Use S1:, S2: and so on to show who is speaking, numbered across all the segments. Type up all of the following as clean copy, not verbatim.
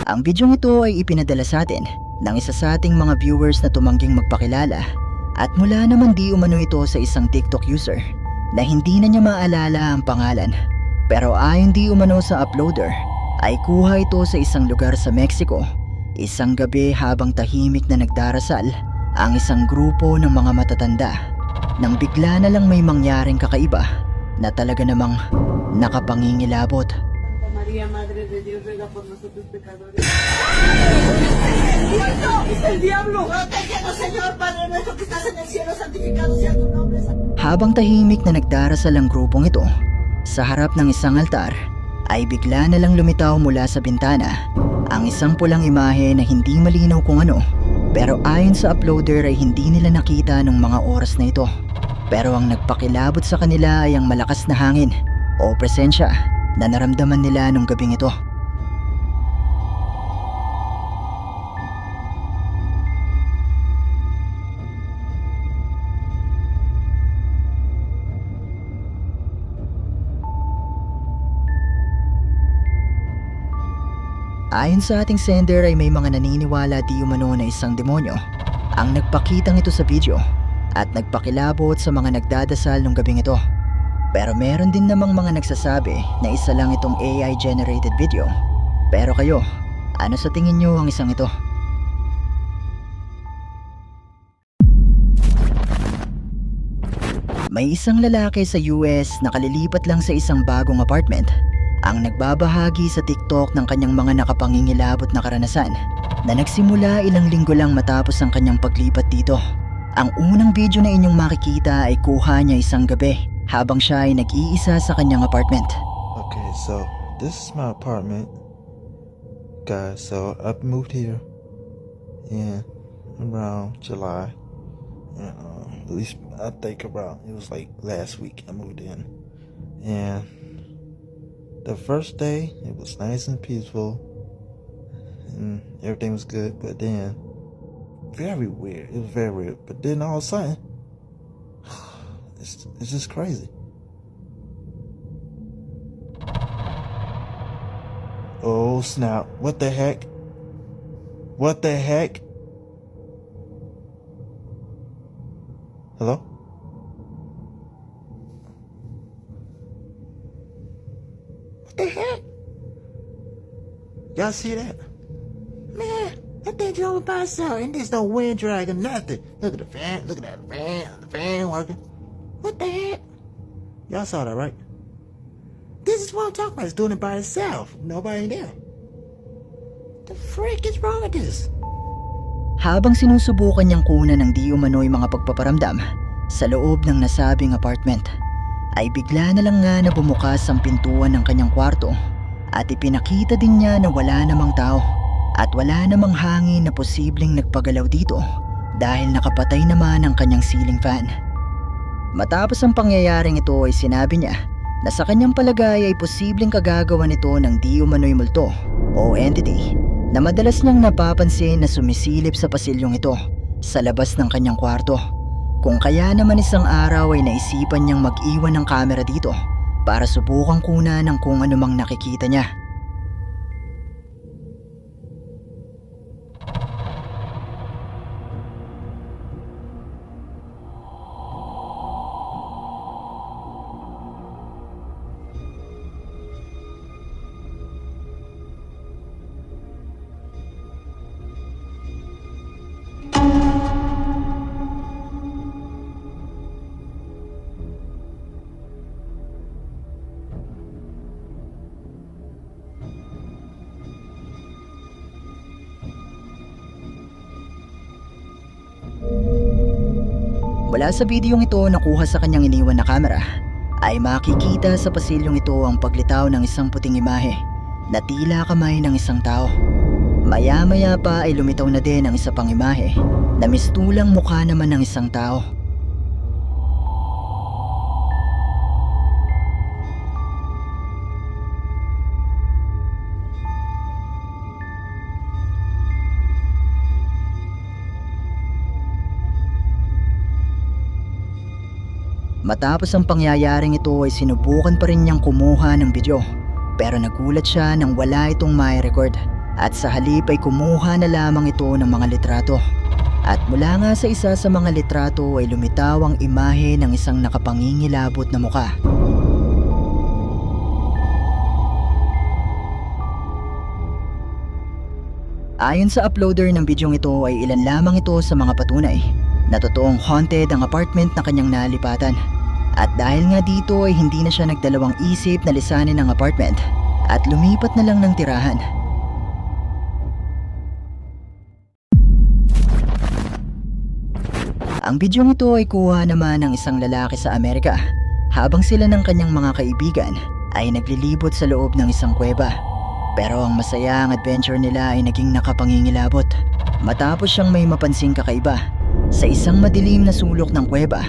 S1: Ang bidyong ito ay ipinadala sa atin ng isa sa ating mga viewers na tumangging magpakilala at mula naman di umano ito sa isang TikTok user na hindi na niya maalala ang pangalan. Pero ayon di umano sa uploader ay kuha ito sa isang lugar sa Mexico. Isang gabi habang tahimik na nagdarasal ang isang grupo ng mga matatanda nang bigla na lang may mangyaring kakaiba na talaga namang nakapangingilabot.
S2: María, Madre de Dios, ruega por nosotros pecadores. ¡Dios, es el diablo! ¡Protégenos, Señor, Padre nuestro que estás en el cielo, santificado sea tu nombre!
S1: Habang tahimik na nagdarasal ang grupong ito, sa harap ng isang altar, ay bigla na lang lumitaw mula sa bintana ang isang pulang imahe na hindi malinaw kung ano. Pero ayon sa uploader ay hindi nila nakita ng mga oras na ito. Pero ang nagpakilabot sa kanila ay ang malakas na hangin o presensya na naramdaman nila nung gabing ito. Ayon sa ating sender ay may mga naniniwala di umano na isang demonyo ang nagpakitang ito sa video at nagpakilabot sa mga nagdadasal nung gabing ito. Pero meron din namang mga nagsasabi na isa lang itong AI generated video. Pero kayo, ano sa tingin nyo ang isang ito? May isang lalaki sa US na kalilipat lang sa isang bagong apartment ang nagbabahagi sa TikTok ng kanyang mga nakapangingilabot na karanasan na nagsimula ilang linggo lang matapos ang kanyang paglipat dito. Ang unang video na inyong makikita ay kuha niya isang gabi habang siya ay nag-iisa sa kanyang apartment.
S3: Okay, so this is my apartment, guys. So I've moved here in around July, and at least I think around it was like last week I moved in, and the first day it was nice and peaceful, and everything was good. But then, very weird. It was very weird. But then all of a sudden, it's just crazy. Oh snap! What the heck? What the heck? Hello? What the heck? Y'all see that? Man, that thing drove by itself and there's no wind drag or nothing. Look at the fan, look at that fan, the fan working. What the heck? Y'all saw that, right? This is what I'm talking about. It's doing it by itself. Nobody there. The frick is wrong with this?
S1: Habang sinusubukan niyang kunan ng di umano'y mga pagpaparamdam sa loob ng nasabing apartment, ay bigla na lang nga na bumukas ang pintuan ng kanyang kwarto at ipinakita din niya na wala namang tao at wala namang hangin na posibleng nagpagalaw dito dahil nakapatay naman ang kanyang ceiling fan. Matapos ang pangyayaring ito ay sinabi niya na sa kanyang palagay ay posibleng kagagawan ito ng di umano'y multo o entity na madalas niyang napapansin na sumisilip sa pasilyong ito sa labas ng kanyang kwarto. Kung kaya naman isang araw ay naisipan niyang mag-iwan ng kamera dito para subukang kunan ng kung anumang nakikita niya. Mula sa bidyong ito nakuha sa kanyang iniwan na kamera ay makikita sa pasilyong ito ang paglitaw ng isang puting imahe na tila kamay ng isang tao. Maya-maya pa ay lumitaw na din ang isa pang imahe na mistulang mukha naman ng isang tao. Matapos ang pangyayaring ito ay sinubukan pa rin niyang kumuha ng video pero nagulat siya nang wala itong mai-record At sa halip ay kumuha na lamang ito ng mga litrato. At mula nga sa isa sa mga litrato ay lumitaw ang imahe ng isang nakapangingilabot na muka. Ayon sa uploader ng bidyong ito ay ilan lamang ito sa mga patunay na totoong haunted ang apartment na kanyang nalipatan. At dahil nga dito ay hindi na siya nagdalawang isip na lisanin ang apartment at lumipat na lang ng tirahan. Ang bidyong ito ay kuha naman ng isang lalaki sa Amerika habang sila ng kanyang mga kaibigan ay naglilibot sa loob ng isang kuweba. Pero ang masayang adventure nila ay naging nakapangingilabot matapos siyang may mapansing kakaiba sa isang madilim na sulok ng kuweba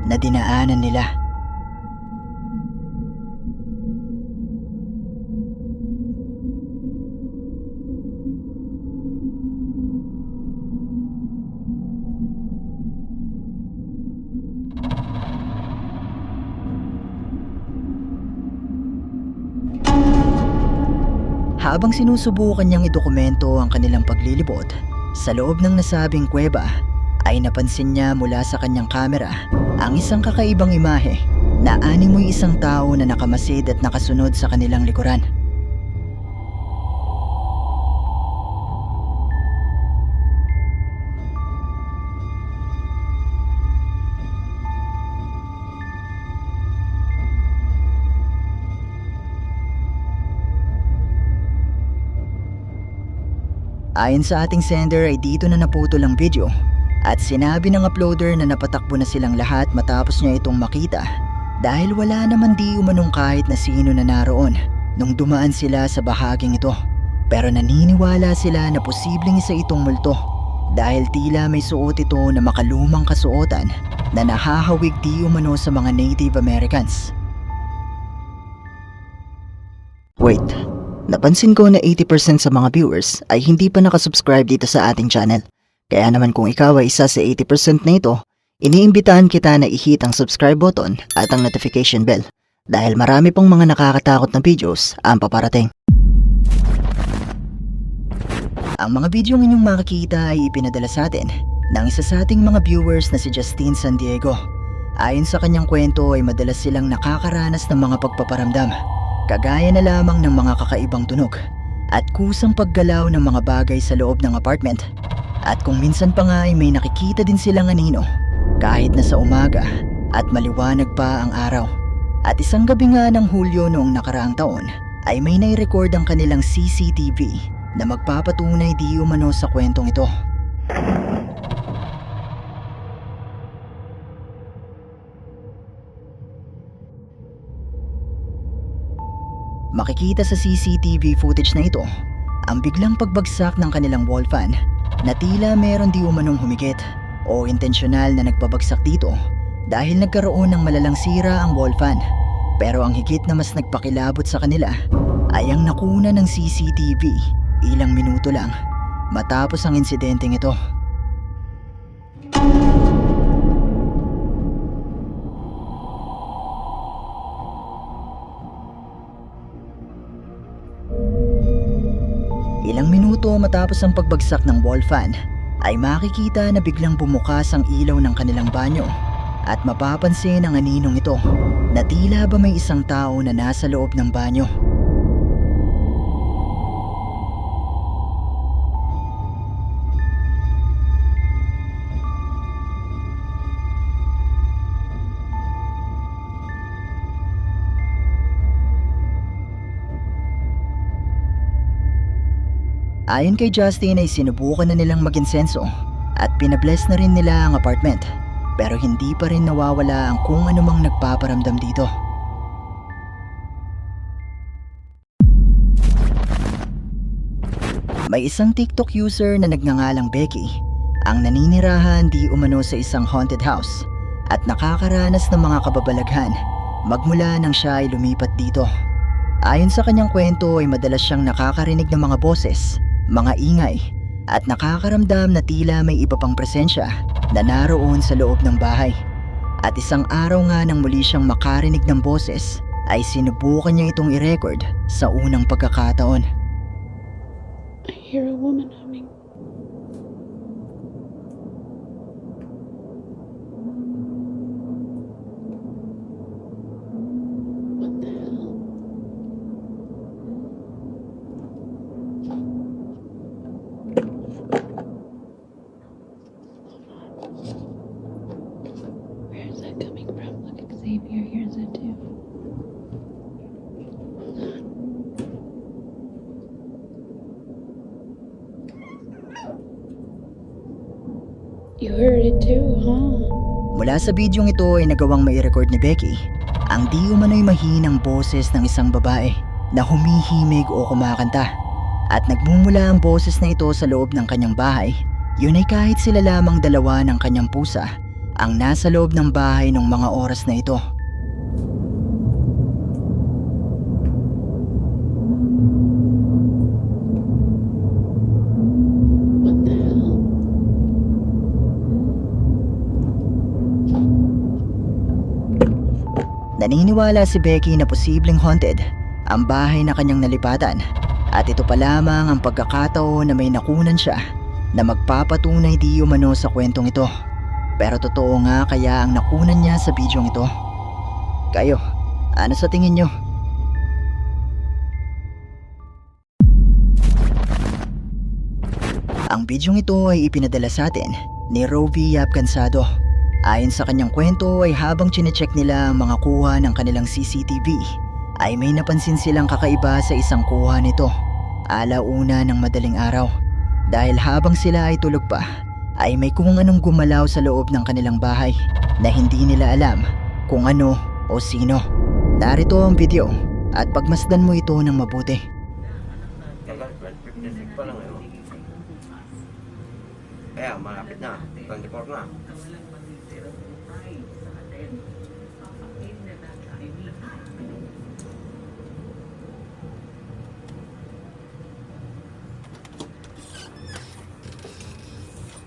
S1: na dinaanan nila. Habang sinusubukan niyang idokumento ang kanilang paglilibot sa loob ng nasabing kuweba, ay napansin niya mula sa kanyang kamera ang isang kakaibang imahe na animoy isang tao na nakamasid at nakasunod sa kanilang likuran. Ayon sa ating sender ay dito na naputol ang video at sinabi ng uploader na napatakbo na silang lahat matapos niya itong makita dahil wala naman di umanong kahit na sino na naroon nung dumaan sila sa bahaging ito. Pero naniniwala sila na posibleng isa itong multo dahil tila may suot ito na makalumang kasuotan na nahahawig di umano sa mga Native Americans. Wait. Napansin ko na 80% sa mga viewers ay hindi pa nakasubscribe dito sa ating channel. Kaya naman kung ikaw ay isa sa 80% na ito, iniimbitahan kita na i-hit ang subscribe button at ang notification bell dahil marami pong mga nakakatakot na videos ang paparating. Ang mga video ng inyong makikita ay ipinadala sa atin ng isa sa ating mga viewers na si Justine San Diego. Ayon sa kanyang kwento ay madalas silang nakakaranas ng mga pagpaparamdam. Kagaya na lamang ng mga kakaibang tunog at kusang paggalaw ng mga bagay sa loob ng apartment. At kung minsan pa nga ay may nakikita din silang anino kahit na sa umaga at maliwanag pa ang araw. At isang gabi nga ng Hulyo noong nakaraang taon ay may nai-record ang kanilang CCTV na magpapatunay di umano sa kwentong ito. Makikita sa CCTV footage na ito ang biglang pagbagsak ng kanilang wall fan na tila meron di umanong humigit o intensyonal na nagpabagsak dito dahil nagkaroon ng malalang sira ang wall fan. Pero ang higit na mas nagpakilabot sa kanila ay ang nakuna ng CCTV ilang minuto lang matapos ang insidenteng ito. Ilang minuto matapos ang pagbagsak ng wall fan ay makikita na biglang bumukas ang ilaw ng kanilang banyo at mapapansin ang aninong ito na tila ba may isang tao na nasa loob ng banyo. Ayon kay Justin ay sinubukan na nilang mag-insenso at pinabless na rin nila ang apartment pero hindi pa rin nawawala ang kung anumang nagpaparamdam dito. May isang TikTok user na nagngangalang Becky ang naninirahan di umano sa isang haunted house at nakakaranas ng mga kababalaghan magmula nang siya ay lumipat dito. Ayon sa kanyang kwento ay madalas siyang nakakarinig ng mga boses, mga ingay at nakakaramdam na tila may iba pang presensya na naroon sa loob ng bahay. At isang araw nga nang muli siyang makarinig ng boses ay sinubukan niya itong i-record sa unang pagkakataon.
S4: hear a woman humming. What the hell? Where is that coming from? Look, Xavier hears it too. Hold on. You heard it too, huh?
S1: Mula sa bidyong ito ay nagawang mai-record ni Becky ang di umano'y mahinang boses ng isang babae na humihimig o kumakanta. At nagmumula ang boses na ito sa loob ng kanyang bahay. Yun ay kahit sila lamang dalawa ng kanyang pusa ang nasa loob ng bahay ng mga oras na ito.
S4: What the hell?
S1: Naniniwala si Becky na posibleng haunted ang bahay na kanyang nalipatan at ito pa lamang ang pagkakataon na may nakunan siya na magpapatunay di umano sa kwentong ito. Pero totoo nga kaya ang nakunan niya sa bidyong ito? Kayo, ano sa tingin nyo? Ang bidyong ito ay ipinadala sa atin ni Rovi Yap Cansado. Ayon sa kanyang kwento ay habang chinecheck nila ang mga kuha ng kanilang CCTV ay may napansin silang kakaiba sa isang kuha nito alauna ng madaling araw. Dahil habang sila ay tulog pa ay may kung anong gumalaw sa loob ng kanilang bahay na hindi nila alam kung ano o sino. Narito ang video at pagmasdan mo ito ng mabuti.
S5: Tagal, 12:56 pa lang eh. Kaya malapit na, 24 na.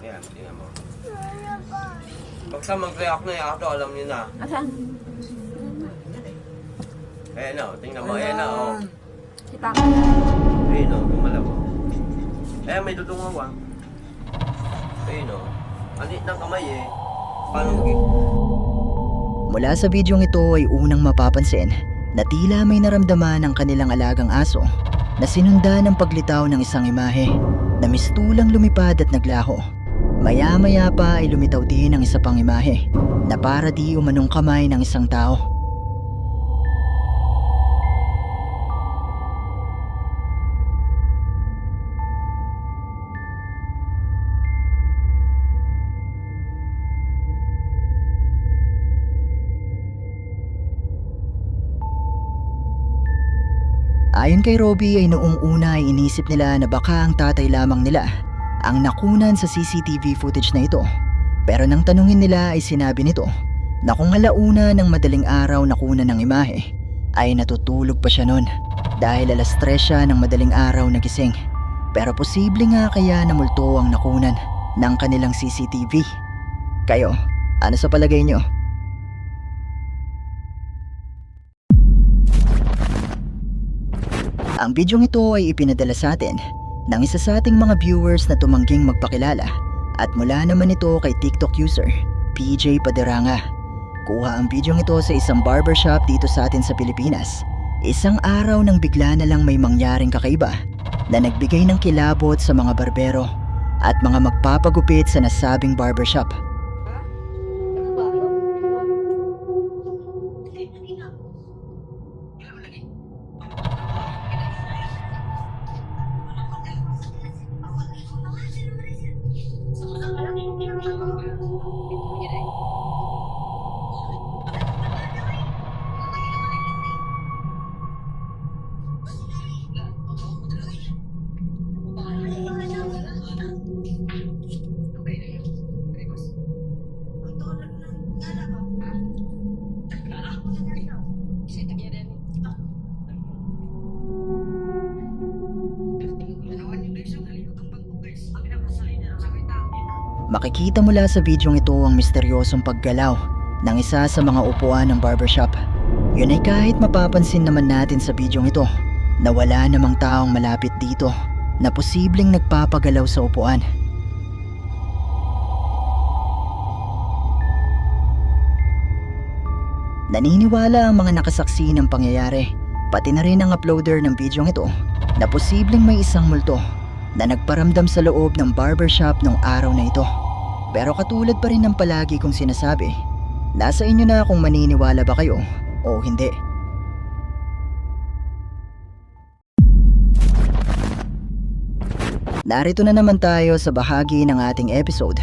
S5: Ayan, tingnan mo. Basta mag-react na yung auto, alam niyo na.
S6: Asan?
S5: Ayan o, tingnan mo, ayan na o.
S6: Kita.
S5: Ayun o, gumalaw o. Ayan, may tutungaw ah. Ayun o. Alit ng kamay eh. Paano
S1: Mula sa bidyong ito ay unang mapapansin na tila may naramdaman ng kanilang alagang aso na sinundan ng paglitaw ng isang imahe na mistulang lumipad at naglaho. Maya-maya pa ay lumitaw din ang isa pang imahe na para di umanong kamay ng isang tao. Ayon kay Robbie ay noong una ay inisip nila na baka ang tatay lamang nila ang nakunan sa CCTV footage na ito. Pero nang tanungin nila ay sinabi nito na kung alauna ng madaling araw nakunan ng imahe ay natutulog pa siya noon dahil alas 3 siya ng madaling araw nagising. Pero posible nga kaya na multo ang nakunan ng kanilang CCTV. Kayo, ano sa palagay nyo? Ang bidyong ito ay ipinadala sa atin ng isa sa ating mga viewers na tumangging magpakilala at mula naman ito kay TikTok user PJ Paderanga. Kuha ang bidyong ito sa isang barbershop dito sa atin sa Pilipinas. Isang araw nang bigla na lang may mangyaring kakaiba na nagbigay ng kilabot sa mga barbero at mga magpapagupit sa nasabing barbershop. Makikita mula sa bidyong ito ang misteryosong paggalaw ng isa sa mga upuan ng barbershop. Yun ay kahit mapapansin naman natin sa bidyong ito na wala namang taong malapit dito na posibleng nagpapagalaw sa upuan. Naniniwala ang mga nakasaksi ng pangyayari, pati na rin ang uploader ng bidyong ito, na posibleng may isang multo na nagparamdam sa loob ng barbershop nung araw na ito. Pero katulad pa rin ng palagi kong sinasabi, nasa inyo na kung maniniwala ba kayo o hindi. Narito na naman tayo sa bahagi ng ating episode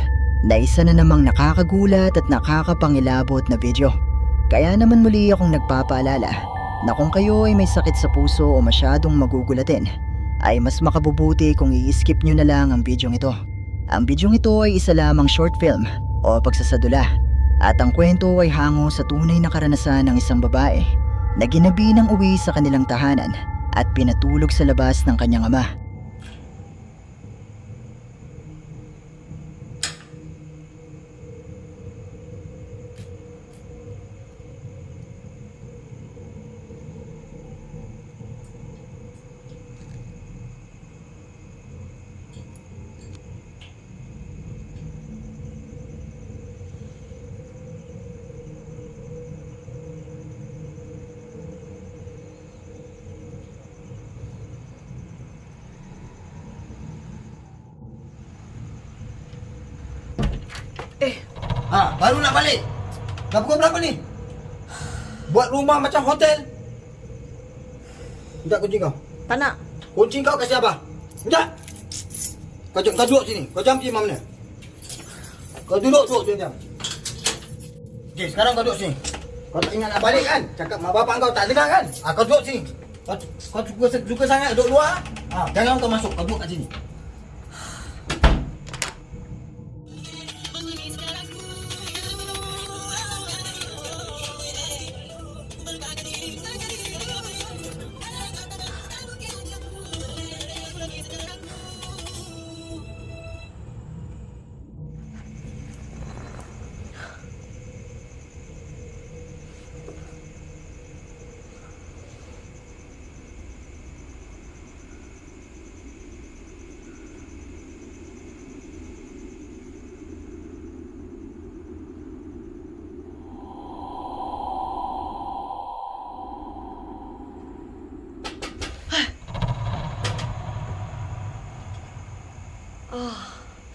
S1: na isa na namang nakakagulat at nakakapangilabot na video. Kaya naman muli akong nagpapaalala na kung kayo ay may sakit sa puso o masyadong magugulatin, ay mas makabubuti kung i-skip nyo na lang ang bidyong ito. Ang bidyong ito ay isa lamang short film o pagsasadula, at ang kwento ay hango sa tunay na karanasan ng isang babae na ginabi ng uwi sa kanilang tahanan at pinatulog sa labas ng kanyang ama.
S6: Baru nak balik. Dah pukul berapa ni? Buat rumah macam hotel. Minta kunci kau.
S2: Tak nak.
S6: Kunci kau kasih Abah. Minta. Kau duduk sini. Kau jangan pergi mana. Kau duduk sini jam. Okey, sekarang kau duduk sini. Kau tak ingat nak balik kan? Cakap mak bapak kau tak dengar kan? Kau duduk sini. Kau suka sangat duduk luar. Jangan kau masuk. Kau duduk kat sini.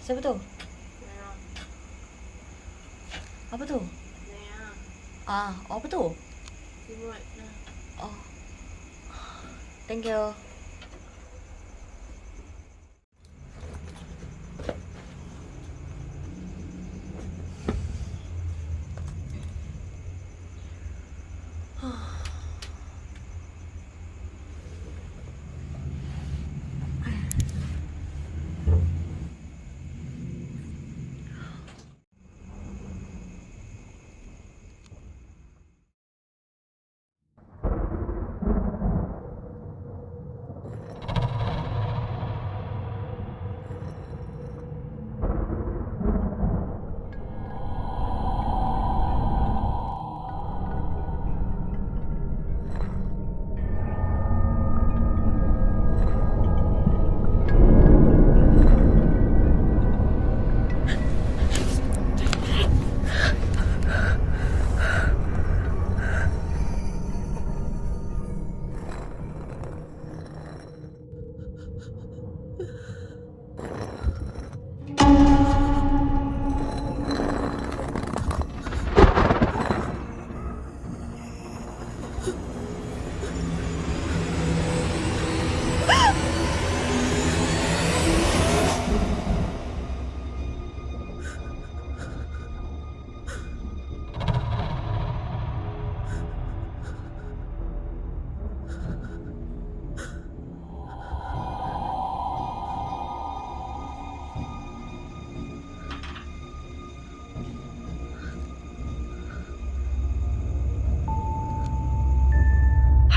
S7: Siapa tu? Apa tu? Apa tu? Oh. Thank you.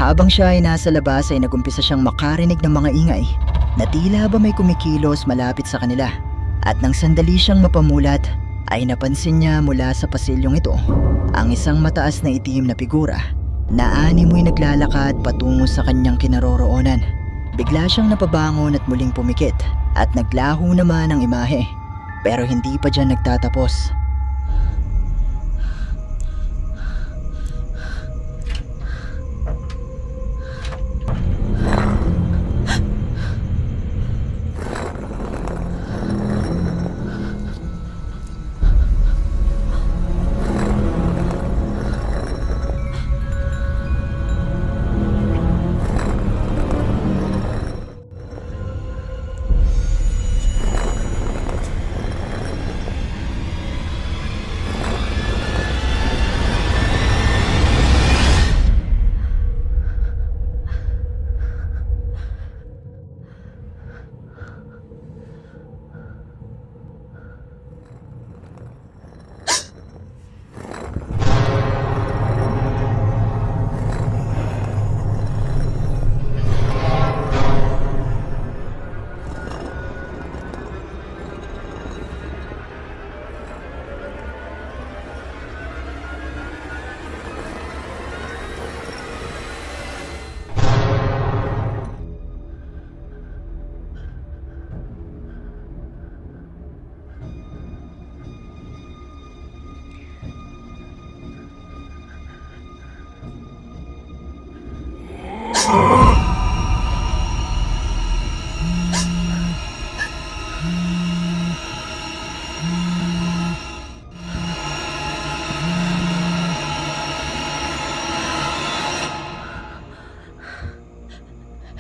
S1: Habang siya ay nasa labas ay nagumpisa siyang makarinig ng mga ingay na tila ba may kumikilos malapit sa kanila, at nang sandali siyang mapamulat ay napansin niya mula sa pasilyong ito ang isang mataas na itim na figura na animoy naglalakad patungo sa kanyang kinaroroonan. Bigla siyang napabangon at muling pumikit at naglaho naman ang imahe. Pero hindi pa dyan nagtatapos.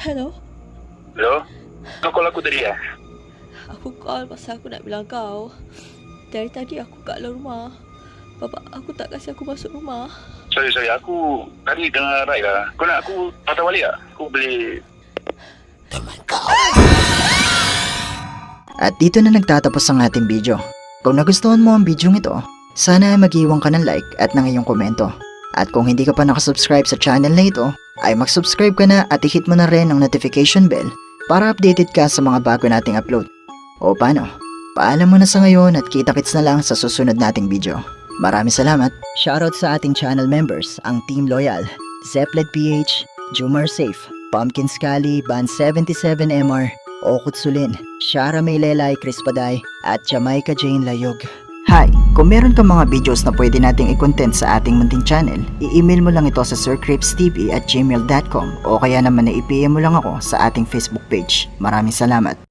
S8: Hello?
S9: Hello? Kau call aku tadi ya?
S8: Aku call pasal aku nak bilang kau. Dari tadi aku kat dalam rumah. Bapak aku tak kasi aku masuk rumah.
S9: Sorry, aku tadi dengar Rai lah. Kau nak aku patah balik tak? Aku boleh...
S1: At dito na nagtatapos ang ating video. Kung nagustuhan mo ang video ito, sana ay mag-iwan ka ng like at ng iyong komento. At kung hindi ka pa nakasubscribe sa channel na ito, ay mag-subscribe ka na at i-hit mo na rin ang notification bell para updated ka sa mga bago nating upload. O paano? Paalam mo na sa ngayon at kita-kits na lang sa susunod nating video. Maraming salamat. Shoutout sa ating channel members, ang Team Loyal, Zepplet PH, Jumar Safe, Pumpkin Scully, Band 77MR, Okut Sulin, Shara Maylelay Crispaday, at Jamaica Jane Layog. Hi! Kung meron kang mga videos na pwede nating i-content sa ating munting channel, i-email mo lang ito sa sircripstv@gmail.com o kaya naman na i-PM mo lang ako sa ating Facebook page. Maraming salamat!